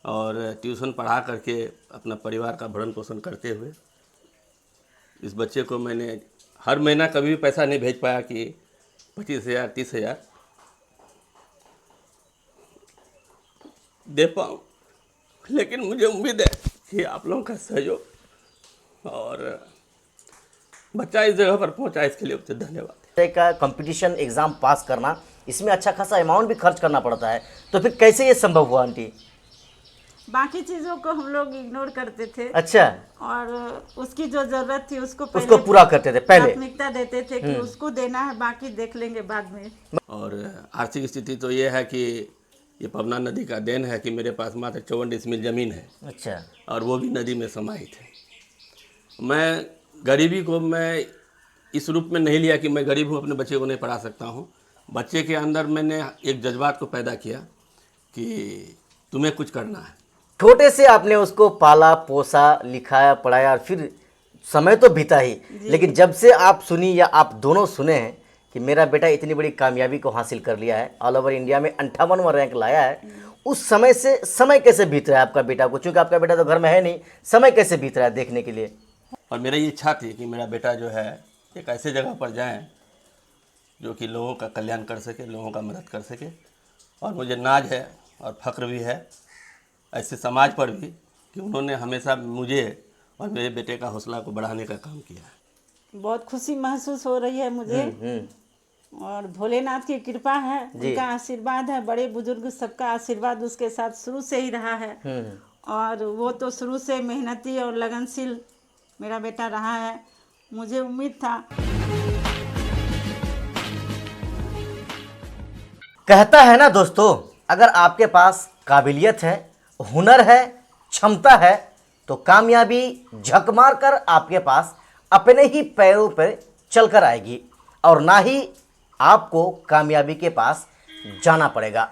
और ट्यूशन पढ़ा करके अपना परिवार का भरण पोषण करते हुए इस बच्चे को मैंने हर महीना कभी भी पैसा नहीं भेज पाया कि 25,000 30,000 दे पाऊँ, लेकिन मुझे उम्मीद है कि आप लोगों का सहयोग और बच्चा इस जगह पर पहुंचा, इसके लिए उससे धन्यवाद। का कंपटीशन एग्ज़ाम पास करना, इसमें अच्छा खासा अमाउंट भी खर्च करना पड़ता है, तो फिर कैसे ये संभव हुआ आंटी? बाकी चीज़ों को हम लोग इग्नोर करते थे। अच्छा, और उसकी जो ज़रूरत थी उसको उसको पूरा करते थे पहले। प्राथमिकता देते थे कि उसको देना है, बाकी देख लेंगे बाद में। और आर्थिक स्थिति तो ये है कि ये पवना नदी का देन है कि मेरे पास मात्र 54 डिसमिल ज़मीन है। अच्छा, और वो भी नदी में समाहित है। मैं गरीबी को मैं इस रूप में नहीं लिया कि मैं गरीब हूँ, अपने बच्चे को नहीं पढ़ा सकता हूँ। बच्चे के अंदर मैंने एक जज्बात को पैदा किया कि तुम्हें कुछ करना है। छोटे से आपने उसको पाला पोसा लिखाया पढ़ाया और फिर समय तो बीता ही, लेकिन जब से आप सुनी या आप दोनों सुने हैं कि मेरा बेटा इतनी बड़ी कामयाबी को हासिल कर लिया है, ऑल ओवर इंडिया में 58वां रैंक लाया है, उस समय से समय कैसे बीत रहा है आपका बेटा को? चूँकि आपका बेटा तो घर में है नहीं, समय कैसे बीत रहा है देखने के लिए? और मेरी इच्छा थी कि मेरा बेटा जो है एक ऐसे जगह पर जाए जो कि लोगों का कल्याण कर सके, लोगों का मदद कर सके। और मुझे नाज है और फ़ख्र भी है ऐसे समाज पर भी कि उन्होंने हमेशा मुझे और मेरे बेटे का हौसला को बढ़ाने का काम किया है। बहुत खुशी महसूस हो रही है मुझे। और भोलेनाथ की कृपा है, उनका आशीर्वाद है, बड़े बुजुर्ग सबका आशीर्वाद उसके साथ शुरू से ही रहा है। और वो तो शुरू से मेहनती और लगनशील मेरा बेटा रहा है। मुझे उम्मीद था। कहता है ना दोस्तों, अगर आपके पास काबिलियत है, हुनर है, क्षमता है, तो कामयाबी झक मार कर आपके पास अपने ही पैरों पर चलकर आएगी और ना ही आपको कामयाबी के पास जाना पड़ेगा।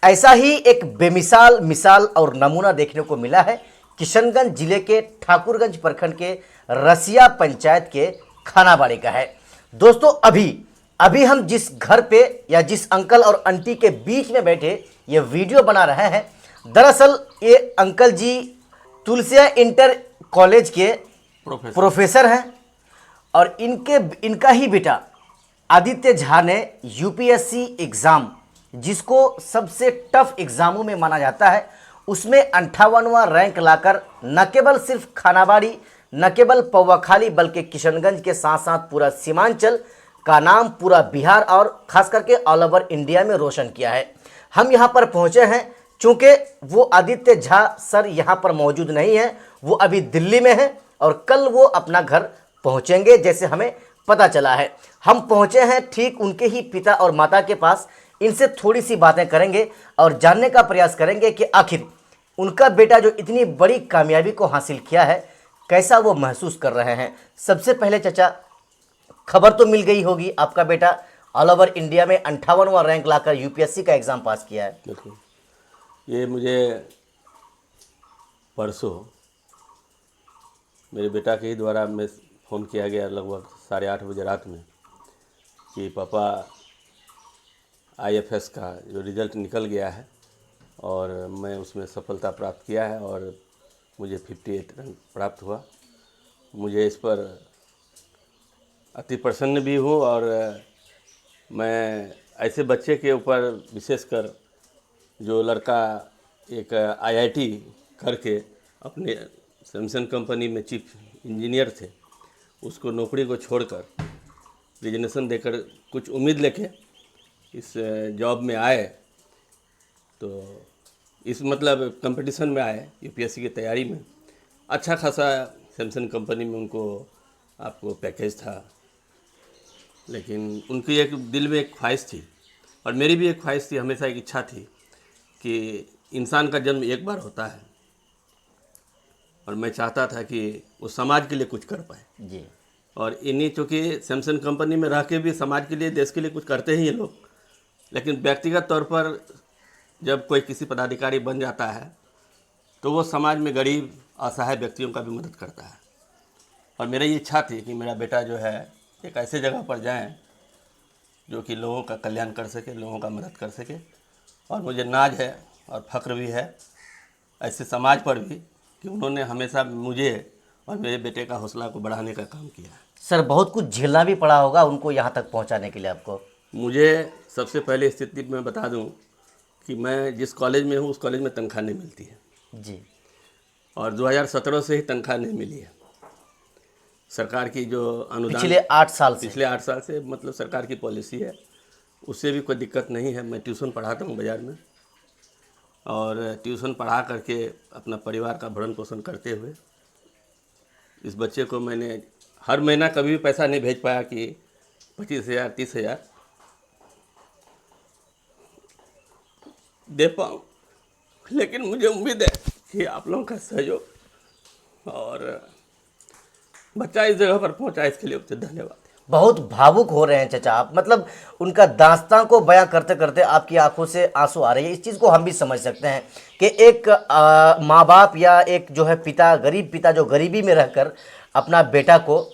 ऐसा ही एक बेमिसाल मिसाल और नमूना देखने को मिला है किशनगंज जिले के ठाकुरगंज प्रखंड के रसिया पंचायत के खानाबाड़ी का है। दोस्तों, अभी हम जिस घर पे या जिस अंकल और आंटी के बीच में बैठे ये वीडियो बना रहे हैं, दरअसल ये अंकल जी तुलसिया इंटर कॉलेज के प्रोफेसर हैं और इनका ही बेटा आदित्य झा ने यूपीएससी एग्ज़ाम, जिसको सबसे टफ एग्ज़ामों में माना जाता है, उसमें 58वां रैंक लाकर न केवल सिर्फ खानाबाड़ी, न केवल पौवाखाली, बल्कि किशनगंज के साथ साथ पूरा सीमांचल का नाम पूरा बिहार और खास करके ऑल ओवर इंडिया में रोशन किया है। हम यहाँ पर पहुँचे हैं चूँकि वो आदित्य झा सर यहाँ पर मौजूद नहीं हैं, वो अभी दिल्ली में हैं और कल वो अपना घर पहुँचेंगे जैसे हमें पता चला है। हम पहुँचे हैं ठीक उनके ही पिता और माता के पास, इनसे थोड़ी सी बातें करेंगे और जानने का प्रयास करेंगे कि आखिर उनका बेटा जो इतनी बड़ी कामयाबी को हासिल किया है, कैसा वो महसूस कर रहे हैं। सबसे पहले चाचा, खबर तो मिल गई होगी आपका बेटा ऑल ओवर इंडिया में 58वां रैंक लाकर यूपीएससी का एग्ज़ाम पास किया है। देखो, ये मुझे परसों मेरे बेटा के ही द्वारा मैं फ़ोन किया गया लगभग 8:30 बजे रात में कि पापा आईएफएस का जो रिज़ल्ट निकल गया है और मैं उसमें सफलता प्राप्त किया है और मुझे 58 रैंक प्राप्त हुआ। मुझे इस पर अति प्रसन्न भी हूँ और मैं ऐसे बच्चे के ऊपर विशेषकर जो लड़का एक आईआईटी करके अपने सैमसंग कंपनी में चीफ इंजीनियर थे, उसको नौकरी को छोड़कर रिजनेशन देकर कुछ उम्मीद लेके इस जॉब में आए, तो इस मतलब कंपटीशन में आए यूपीएससी की तैयारी में। अच्छा खासा सैमसंग कंपनी में उनको आपको पैकेज था, लेकिन उनकी एक दिल में एक ख्वाहिश थी और मेरी भी एक ख्वाहिश थी, हमेशा एक इच्छा थी कि इंसान का जन्म एक बार होता है और मैं चाहता था कि वो समाज के लिए कुछ कर पाए जी। और इन्हीं चूँकि सैमसंग कंपनी में रह के भी समाज के लिए, देश के लिए कुछ करते ही ये लोग, लेकिन व्यक्तिगत तौर पर जब कोई किसी पदाधिकारी बन जाता है तो वो समाज में गरीब असहाय व्यक्तियों का भी मदद करता है। और मेरी इच्छा थी कि मेरा बेटा जो है एक ऐसे जगह पर जाए जो कि लोगों का कल्याण कर सके, लोगों का मदद कर सके। और मुझे नाज है और फ़ख्र भी है ऐसे समाज पर भी कि उन्होंने हमेशा मुझे और मेरे बेटे का हौसला को बढ़ाने का काम किया है। सर बहुत कुछ झेलना भी पड़ा होगा उनको यहाँ तक पहुँचाने के लिए आपको। मुझे सबसे पहले स्थिति में बता दूं कि मैं जिस कॉलेज में हूँ उस कॉलेज में तनख्वाह नहीं मिलती है जी। और 2017 से ही तनख्वाह नहीं मिली है। सरकार की जो अनुदान पिछले 8 साल से। पिछले 8 साल से मतलब सरकार की पॉलिसी है, उससे भी कोई दिक्कत नहीं है। मैं ट्यूशन पढ़ाता हूँ बाज़ार में और ट्यूशन पढ़ा करके अपना परिवार का भरण पोषण करते हुए इस बच्चे को मैंने हर महीना कभी भी पैसा नहीं भेज पाया कि 25,000 30,000 दे पाऊँ, लेकिन मुझे उम्मीद है कि आप लोगों का सहयोग और बच्चा इस जगह पर पहुंचा, इसके लिए आपसे धन्यवाद। बहुत भावुक हो रहे हैं चाचा आप, मतलब उनका दास्तां को बयां करते करते आपकी आंखों से आंसू आ रहे हैं। इस चीज़ को हम भी समझ सकते हैं कि एक माँ बाप या एक जो है पिता, गरीब पिता जो गरीबी में रहकर अपना बेटा को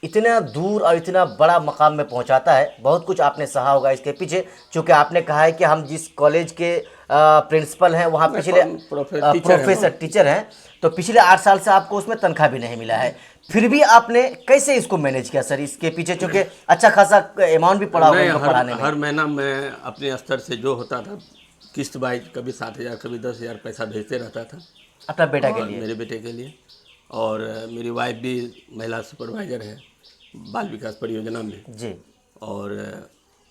इतना दूर और इतना बड़ा मकाम में पहुंचाता है। बहुत कुछ आपने सहा होगा इसके पीछे, चूँकि आपने कहा है कि हम जिस कॉलेज के प्रिंसिपल हैं वहाँ पिछले प्रोफेसर टीचर हैं, तो पिछले 8 साल से आपको उसमें तनख्वाह भी नहीं मिला है। फिर भी आपने कैसे इसको मैनेज किया सर इसके पीछे, चूँकि अच्छा खासा अमाउंट भी पड़ा होगा नहीं, उनको पढ़ाने में। हर महीना मैं अपने स्तर से जो होता था किस्त वाइज कभी 7,000 कभी 10,000 पैसा भेजते रहता था अपना बेटा के और लिए। मेरे बेटे के लिए। और मेरी वाइफ भी महिला सुपरवाइज़र है बाल विकास परियोजना में जी। और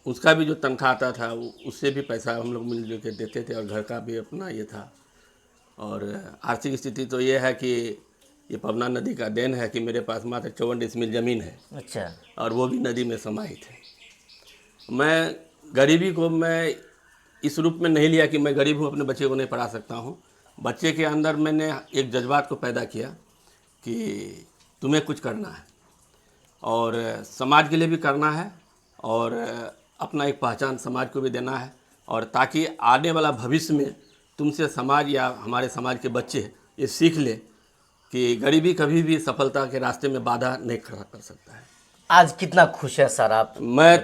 उसका भी जो तनख्वाह आता था उससे भी पैसा हम लोग मिलजुल के देते थे और घर का भी अपना ये था। और आर्थिक स्थिति तो ये है कि ये पवना नदी का देन है कि मेरे पास मात्र 54 डिसमिल ज़मीन है अच्छा। और वो भी नदी में समाहित है। मैं गरीबी को मैं इस रूप में नहीं लिया कि मैं गरीब हूँ अपने बच्चे को नहीं पढ़ा सकता हूँ। बच्चे के अंदर मैंने एक जज्बात को पैदा किया कि तुम्हें कुछ करना है और समाज के लिए भी करना है और अपना एक पहचान समाज को भी देना है, और ताकि आने वाला भविष्य में तुमसे समाज या हमारे समाज के बच्चे ये सीख ले कि गरीबी कभी भी सफलता के रास्ते में बाधा नहीं खड़ा कर सकता है। आज कितना खुश है सर आप? मैं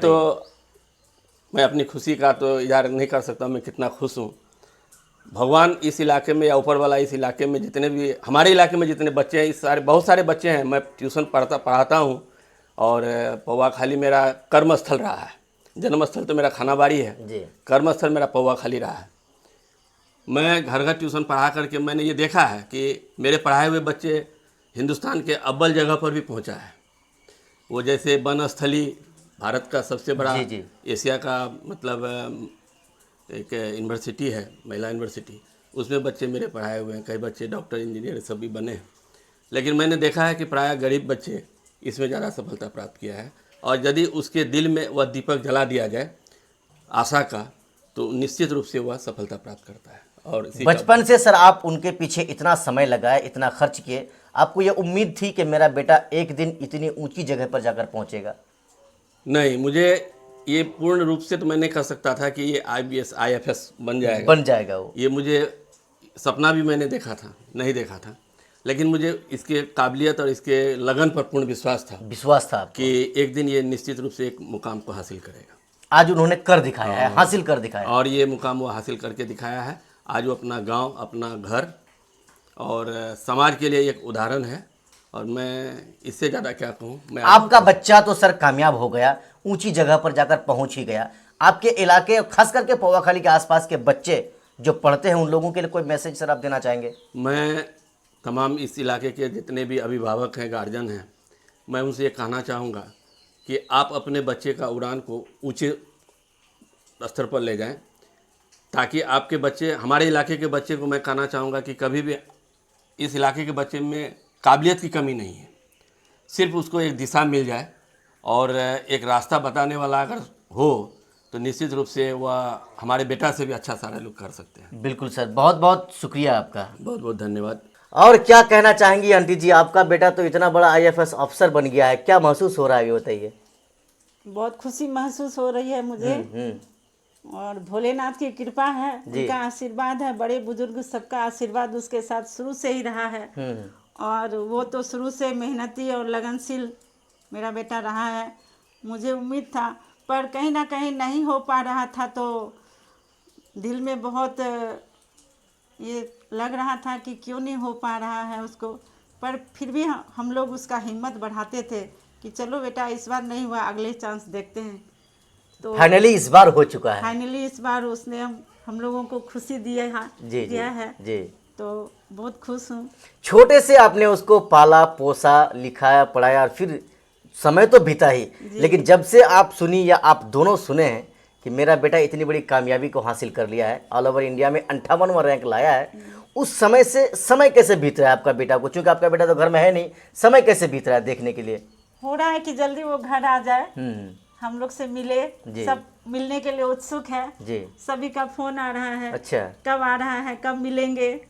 अपनी खुशी का तो इज़हार नहीं कर सकता मैं कितना खुश हूँ। भगवान इस इलाके में या ऊपर वाला इस इलाके में जितने भी हमारे इलाके में जितने बच्चे हैं, इस सारे बहुत सारे बच्चे हैं। मैं ट्यूशन पढ़ाता हूँ और पौवा खाली मेरा कर्मस्थल रहा है। जन्मस्थल तो मेरा खानाबाड़ी है जी। कर्मस्थल मेरा पौवा खाली रहा है। मैं घर घर ट्यूशन पढ़ा करके मैंने ये देखा है कि मेरे पढ़ाए हुए बच्चे हिंदुस्तान के अव्वल जगह पर भी पहुंचा है। वो जैसे वनस्थली भारत का सबसे बड़ा जी, जी। एशिया का मतलब एक यूनिवर्सिटी है, महिला यूनिवर्सिटी, उसमें बच्चे मेरे पढ़ाए हुए हैं। कई बच्चे डॉक्टर इंजीनियर सब भी बने हैं, लेकिन मैंने देखा है कि प्रायः गरीब बच्चे इसमें ज़्यादा सफलता प्राप्त किया है। और यदि उसके दिल में वह दीपक जला दिया जाए आशा का, तो निश्चित रूप से वह सफलता प्राप्त करता है। और बचपन से सर आप उनके पीछे इतना समय लगाए, इतना खर्च किए, आपको ये उम्मीद थी कि मेरा बेटा एक दिन इतनी ऊंची जगह पर जाकर पहुंचेगा? नहीं, मुझे ये पूर्ण रूप से तो मैं नहीं कह सकता था कि ये IBS IFS बन जाएगा वो। ये मुझे सपना भी मैंने देखा था, नहीं देखा था, लेकिन मुझे इसके काबिलियत और इसके लगन पर पूर्ण विश्वास था आपको कि एक दिन ये निश्चित रूप से एक मुकाम को हासिल करेगा। आज उन्होंने कर दिखाया है, हासिल कर दिखाया है। और ये मुकाम वो हासिल करके दिखाया है। आज वो अपना गांव, अपना घर और समाज के लिए एक उदाहरण है। और मैं इससे ज़्यादा क्या कहूँ। मैं आपका बच्चा तो सर कामयाब हो गया, ऊंची जगह पर जाकर पहुंच ही गया। आपके इलाके, खास करके पौवाखाली के आसपास के बच्चे जो पढ़ते हैं, उन लोगों के लिए कोई मैसेज सर आप देना चाहेंगे? मैं तमाम इस इलाके के जितने भी अभिभावक हैं, गार्जियन हैं, मैं उनसे ये कहना चाहूँगा कि आप अपने बच्चे का उड़ान को ऊंचे स्तर पर ले जाएं, ताकि आपके बच्चे, हमारे इलाके के बच्चे को मैं कहना चाहूँगा कि कभी भी इस इलाके के बच्चे में काबिलियत की कमी नहीं है, सिर्फ उसको एक दिशा मिल जाए और एक रास्ता बताने वाला अगर हो तो निश्चित रूप से वह हमारे बेटा से भी अच्छा सारा लोग कर सकते हैं। बिल्कुल सर, बहुत बहुत शुक्रिया आपका, बहुत बहुत धन्यवाद। और क्या कहना चाहेंगी आंटी जी? आपका बेटा तो इतना बड़ा IFS अफसर बन गया है, क्या महसूस हो रहा है ये बताइए? बहुत खुशी महसूस हो रही है मुझे। और भोलेनाथ की कृपा है, उनका आशीर्वाद है, बड़े बुजुर्ग सबका आशीर्वाद उसके साथ शुरू से ही रहा है। और वो तो शुरू से मेहनती और लगनशील मेरा बेटा रहा है। मुझे उम्मीद था, पर कहीं ना कहीं नहीं हो पा रहा था, तो दिल में बहुत ये लग रहा था कि क्यों नहीं हो पा रहा है उसको, पर फिर भी हम लोग उसका हिम्मत बढ़ाते थे कि चलो बेटा इस बार नहीं हुआ, अगले चांस देखते हैं। तो फाइनली इस बार हो चुका है। फाइनली इस बार उसने हम लोगों को खुशी दिया है। जी। तो बहुत खुश हूँ। छोटे से आपने उसको पाला पोसा, लिखाया, पढ़ाया और फिर समय तो बीता ही, लेकिन जब से आप सुनी या आप दोनों सुने हैं कि मेरा बेटा इतनी बड़ी कामयाबी को हासिल कर लिया है, ऑल ओवर इंडिया में 58वां रैंक लाया है, उस समय से समय कैसे बीत रहा है आपका बेटा को? क्योंकि आपका बेटा तो घर में है नहीं, समय कैसे बीत रहा है देखने के लिए? हो रहा है कि जल्दी वो घर आ जाए, हम लोग से मिले, सब मिलने के लिए उत्सुक है जी। सभी का फोन आ रहा है। अच्छा, कब आ रहा है, कब मिलेंगे,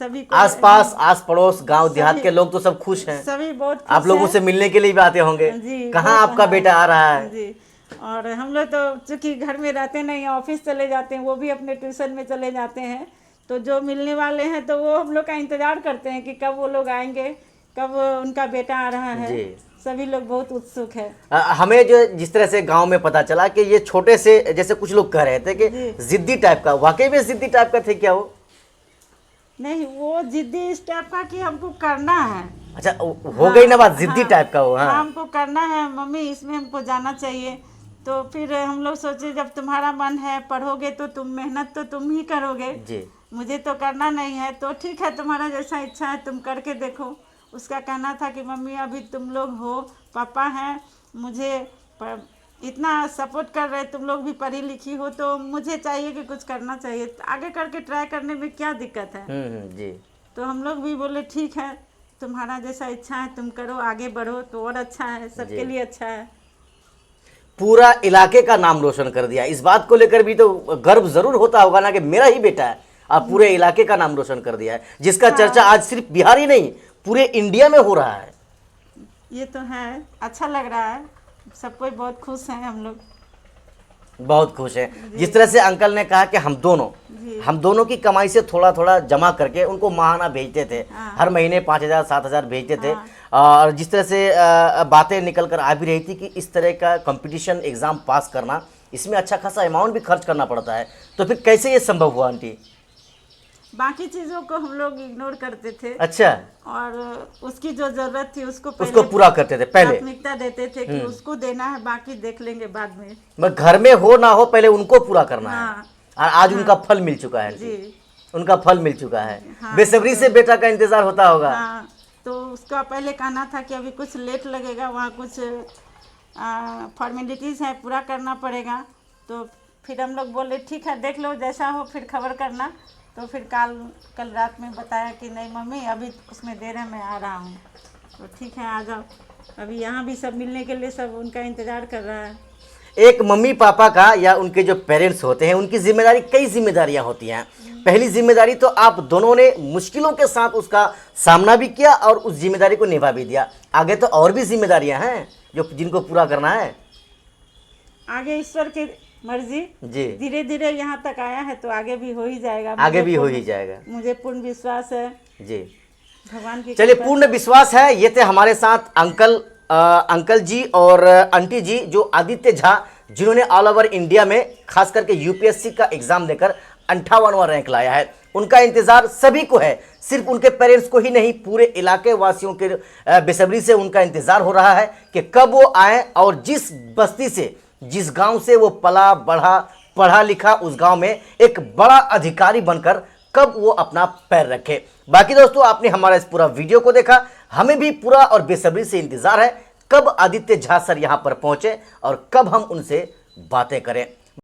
सभी को आस पास आस पड़ोस गांव देहात के लोग तो सब खुश हैं, सभी बहुत खुश आप लोगों हैं। से मिलने के लिए भी आते होंगे, जी, कहाँ बहुत आपका बेटा आ रहा है? जी। और हम लोग तो चूंकि घर में रहते नहीं, ऑफिस चले जाते हैं, वो भी अपने ट्यूशन में चले जाते हैं, तो जो मिलने वाले हैं तो वो हम लोग का इंतजार करते हैं कि कब वो लोग आएंगे, कब उनका बेटा आ रहा है। जी। सभी लोग बहुत उत्सुक है। हमें जो जिस तरह से गांव में पता चला कि ये छोटे से, जैसे कुछ लोग कह रहे थे कि जिद्दी टाइप का, वाकई में जिद्दी टाइप का थे क्या वो? नहीं, वो जिद्दी इस टाइप का कि हमको करना है। अच्छा, हो गई ना बात, जिद्दी टाइप का वो। हाँ, हमको करना है मम्मी, इसमें हमको जाना चाहिए। तो फिर हम लोग सोचे जब तुम्हारा मन है, पढ़ोगे तो तुम मेहनत तो तुम ही करोगे जी। मुझे तो करना नहीं है, तो ठीक है तुम्हारा जैसा इच्छा है तुम करके देखो। उसका कहना था कि मम्मी अभी तुम लोग हो, पापा हैं, मुझे इतना सपोर्ट कर रहे, तुम लोग भी पढ़ी लिखी हो, तो मुझे चाहिए कि कुछ करना चाहिए, तो आगे करके ट्राई करने में क्या दिक्कत है। जी। तो हम लोग भी बोले ठीक है, तुम्हारा जैसा इच्छा है तुम करो, आगे बढ़ो तो और अच्छा है, सबके लिए अच्छा है। पूरा इलाके का नाम रोशन कर दिया, इस बात को लेकर भी तो गर्व जरूर होता होगा ना कि मेरा ही बेटा है। आप पूरे इलाके का नाम रोशन कर दिया है, जिसका चर्चा आज सिर्फ बिहार ही नहीं पूरे इंडिया में हो रहा है। ये तो है, अच्छा लग रहा है, सब कोई बहुत खुश हैं, हम लोग बहुत खुश हैं। जिस तरह से अंकल ने कहा कि हम दोनों की कमाई से थोड़ा थोड़ा जमा करके उनको माहाना भेजते थे, हर महीने 5,000 7,000 भेजते थे। और जिस तरह से बातें निकल कर आ भी रही थी कि इस तरह का कंपटीशन एग्ज़ाम पास करना, इसमें अच्छा खासा अमाउंट भी खर्च करना पड़ता है, तो फिर कैसे ये संभव हुआ आंटी? बाकी चीज़ों को हम लोग इग्नोर करते थे। अच्छा, और उसकी जो जरूरत थी उसको पूरा करते थे, पहले प्राथमिकता देते थे कि उसको देना है, बाकी देख लेंगे बाद में। मैं घर में हो ना हो, पहले उनको पूरा करना है। और आज उनका फल मिल चुका है जी, उनका फल मिल चुका है। बेसब्री से बेटा का इंतजार होता होगा। हाँ, तो उसका पहले कहना था कि अभी कुछ लेट लगेगा, वहाँ कुछ फॉर्मेलिटीज़ है पूरा करना पड़ेगा। तो फिर हम लोग बोले ठीक है, देख लो जैसा हो फिर खबर करना। तो फिर कल रात में बताया कि नहीं मम्मी अभी उसमें देर है, मैं आ रहा हूँ। तो ठीक है, आ जाओ। अभी यहाँ भी सब मिलने के लिए सब उनका इंतज़ार कर रहा है। एक मम्मी पापा का या उनके जो पेरेंट्स होते हैं, उनकी जिम्मेदारी, कई जिम्मेदारियां होती हैं। पहली जिम्मेदारी तो आप दोनों ने मुश्किलों के साथ उसका सामना भी किया और उस जिम्मेदारी को निभा भी दिया। आगे तो और भी जिम्मेदारियां हैं जिनको पूरा करना है। आगे ईश्वर की मर्जी, जी, धीरे धीरे यहाँ तक आया है तो आगे भी हो ही जाएगा। आगे भी हो ही जाएगा, मुझे पूर्ण विश्वास है जी, भगवान की। चलिए, पूर्ण विश्वास है। ये थे हमारे साथ अंकल जी और आंटी जी, जो आदित्य झा, जिन्होंने ऑल ओवर इंडिया में खास करके यूपीएससी का एग्जाम देकर 58वां रैंक लाया है। उनका इंतजार सभी को है, सिर्फ उनके पेरेंट्स को ही नहीं, पूरे इलाके वासियों के बेसब्री से उनका इंतजार हो रहा है कि कब वो आए और जिस बस्ती से, जिस गांव से वो पला बढ़ा पढ़ा लिखा, उस गांव में एक बड़ा अधिकारी बनकर कब वो अपना पैर रखे। बाकी दोस्तों, आपने हमारा इस पूरा वीडियो को देखा, हमें भी पूरा और बेसब्री से इंतजार है कब आदित्य झा सर यहाँ पर पहुंचे और कब हम उनसे बातें करें।